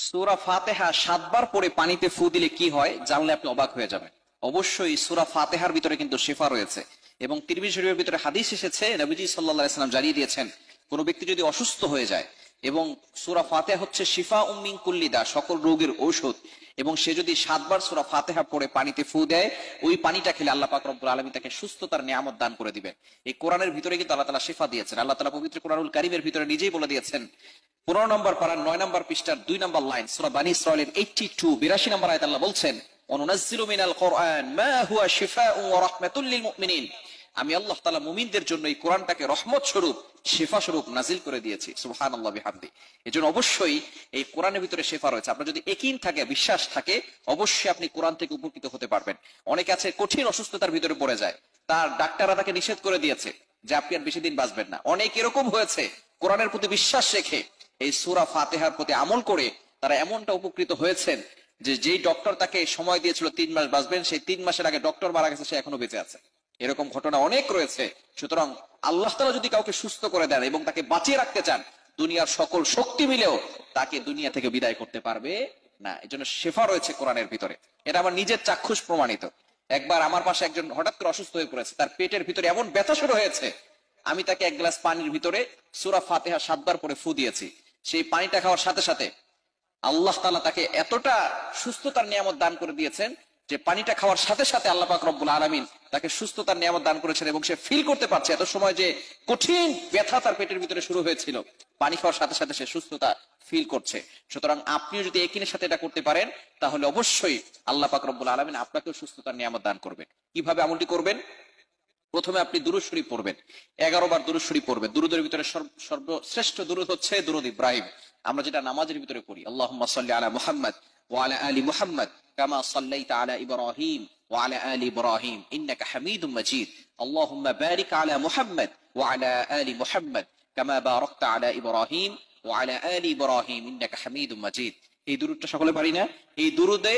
সূরা ফাতিহা ৭ বার পড়ে পানিতে ফু দিলে কি হয় জানলে আপনি অবাক হয়ে যাবেন। অবশ্যই সূরা ফাতিহার ভিতরে কিন্তু শিফা রয়েছে এবং তিরমিজি শরীফের ভিতরে হাদিস এসেছে, নবীজি সাল্লাল্লাহু আলাইহি ওয়াসাল্লাম জানিয়ে দিয়েছেন, কোন ব্যক্তি যদি অসুস্থ হয়ে যায় এবং সূরা ফাতিহা হচ্ছে শিফা মিন কুল্লি দা, সকল রোগের ঔষধ, এবং সে যদি ৭ বার সূরা ফাতিহা পড়ে পানিতে ফু দেয়, ওই পানিটা খেলে আল্লাহ পাক রব্বুল আলামিন তাকে সুস্থতার নিয়ামত দান করে দিবেন। এই কোরআনের ভিতরে কিন্তু আল্লাহ তাআলা শিফা দিয়েছেন। আল্লাহ তাআলা পবিত্র কোরআনুল কারীমের ভিতরে নিজেই বলে দিয়েছেন, 15 নম্বর পারার 9 নম্বর পৃষ্ঠার 2 নম্বর লাইন, সূরা বানী ইসরাঈলের 82 নম্বর আয়াত আল্লাহ বলছেন, অনুনাজ্জিলু মিনাল কোরআন মা হুয়া শিফাউন ওয়া রাহমাতুল লিল মুমিনিন। আমি আল্লাহ তাআলা মুমিনদের জন্য এই কোরআনটাকে রহমত স্বরূপ, শিফা স্বরূপ নাজিল করে দিয়েছি। সুবহানাল্লাহ বিহামদি। এজন্য অবশ্যই এই কোরআনের ভিতরে শিফা রয়েছে। আপনার যদি ইয়াকিন থাকে, বিশ্বাস থাকে, অবশ্যই আপনি কোরআন থেকে উপকৃত হতে পারবেন। অনেকে আছে কঠিন অসুস্থতার ভিতরে পড়ে যায়, তার ডাক্তাররা তাকে নিষেধ করে দিয়েছে যে আপনি আর বেশি দিন বাঁচবেন না। অনেক এরকম হয়েছে, কোরআনের প্রতি বিশ্বাস রেখে এই সূরা ফাতিহার প্রতি আমল করে তারা এমনটা উপকৃত হয়েছেন যে যেই ডক্টর তাকে সময় দিয়েছিল 3 মাস বাঁচবেন, সেই 3 মাসের আগে ডক্টর মারা গেছে, সে এখনো বেঁচে আছে। এরকম ঘটনা অনেক রয়েছে। সুতরাং আল্লাহ তাআলা যদি কাউকে সুস্থ করে দেন এবং তাকে বাঁচিয়ে রাখতে চান, দুনিয়ার সকল শক্তি মিলেও তাকে দুনিয়া থেকে বিদায় করতে পারবে না। এজন্য শিফা রয়েছে কোরআনের ভিতরে। এটা আমার নিজের চাক্ষুষ প্রমাণিত। একবার আমার পাশে একজন হঠাৎ করে অসুস্থ হয়ে পড়েছে, তার পেটের ভিতরে এমন ব্যথা শুরু হয়েছে, আমি তাকে 1 গ্লাস পানির ভিতরে সূরা ফাতিহা ৭ বার পরে ফু দিয়েছি। সেই পানিটা খাওয়ার সাথে সাথে আল্লাহ তাআলা তাকে এতটা সুস্থতার নিয়ামত দান করে দিয়েছেন যে পানিটা খাওয়ার সাথে সাথে আল্লাহ পাক রব্বুল আলামিন তাকে সুস্থতার নিয়ামত দান করেছেন এবং সে ফিল করতে পারছে এত সময় যে কঠিন ব্যথা তার পেটের ভিতরে শুরু হয়েছিল, পানি খাওয়ার সাথে সাথে সে সুস্থতা ফিল করছে। সুতরাং আপনিও যদি ইয়াকিনের সাথে এটা করতে পারেন, তাহলে অবশ্যই আল্লাহ পাক রব্বুল আলামিন আপনাকেও সুস্থতার নিয়ামত দান করবেন। কিভাবে আমলটি করবেন? প্রথমে আপনি দুরূদ শরীফ পড়বেন, 11 বার দুরূদ শরীফ পড়বেন। দুরূদের ভিতরে সর্বশ্রেষ্ঠ দুরূদ হচ্ছে দুরূদ ইব্রাহিম, আমরা যেটা নামাজের ভিতরে পড়ি। আল্লাহুম্মা সাল্লি আলা মুহাম্মাদ ওয়া আলা আলি মুহাম্মাদ কামা সাল্লাইতা আলা ইব্রাহিম ওয়া আলা আলি ইব্রাহিম ইন্নাকা হামিদুম মাজিদ। আল্লাহুম্মা বারিক আলা মুহাম্মাদ ওয়া আলা আলি মুহাম্মাদ কামা বারাকতা আলা ইব্রাহিম ওয়া আলা আলি ইব্রাহিম ইন্নাকা হামিদুম মাজিদ। এই দুরূদটা সকলে পারি না? এই দুরূদে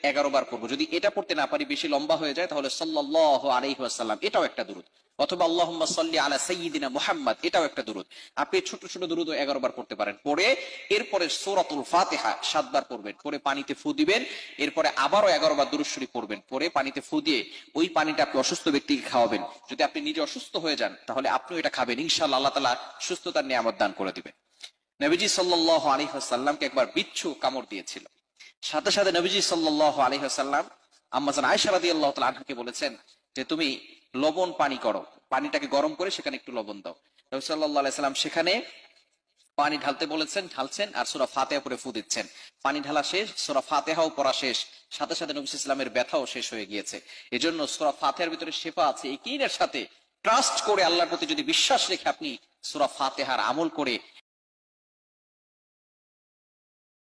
11 বার পড়বো। যদি এটা পড়তে না পারি, বেশি লম্বা হয়ে যায়, তাহলে সাল্লাল্লাহু আলাইহি ওয়াসাল্লাম, এটাও একটা দুরূদ, অথবা আল্লাহুম্মা সাল্লি আলা সাইয়্যিদিনা মুহাম্মাদ, এটাও একটা দুরূদ। আপনি ছোট ছোট দুরূদ 11 বার পড়তে পারেন। পড়ে এরপরে সূরাতুল ফাতিহা 7 বার পড়বেন, পড়ে পানিতে ফু দিবেন। এরপরে আবারও 11 বার দুরূদ শরীফ পড়বেন, পড়ে পানিতে ফু দিয়ে ওই পানিটা আপনি অসুস্থ ব্যক্তিকে খাওয়াবেন। যদি আপনি নিজে অসুস্থ হয়ে যান, তাহলে আপনিও এটা খাবেন, ইনশাআল্লাহ আল্লাহ তাআলা সুস্থতার নিয়ামত দান করে দিবেন। নবীজি সাল্লাল্লাহু আলাইহি ওয়াসাল্লামকে একবার বিচ্ছু কামড় দিয়েছিল। সাথে সাথে নবীজি সাল্লাল্লাহু আলাইহি ওয়াসাল্লাম আম্মা জান আয়েশা রাদিয়াল্লাহু তাআলা আনহাকে বলেছেন যে তুমি লবণ পানি করো, পানিটাকে গরম করে সেখানে একটু লবণ দাও। নবী সাল্লাল্লাহু আলাইহি ওয়াসাল্লাম সেখানে পানি ঢালতে বলেছেন, ঢালছেন আর সূরা ফাতিহা পড়ে ফু দিচ্ছেন। পানি ঢালা শেষ, সূরা ফাতিহাও পড়া শেষ, সাথে সাথে নবী সাল্লাল্লাহু আলাইহি ওয়াসাল্লামের ব্যথাও শেষ হয়ে গিয়েছে। এজন্য সূরা ফাতিহার ভিতরে শিফা আছে। ইয়াকিনের সাথে ট্রাস্ট করে, আল্লাহর প্রতি যদি বিশ্বাস রেখে আপনি সূরা ফাতিহার আমল করে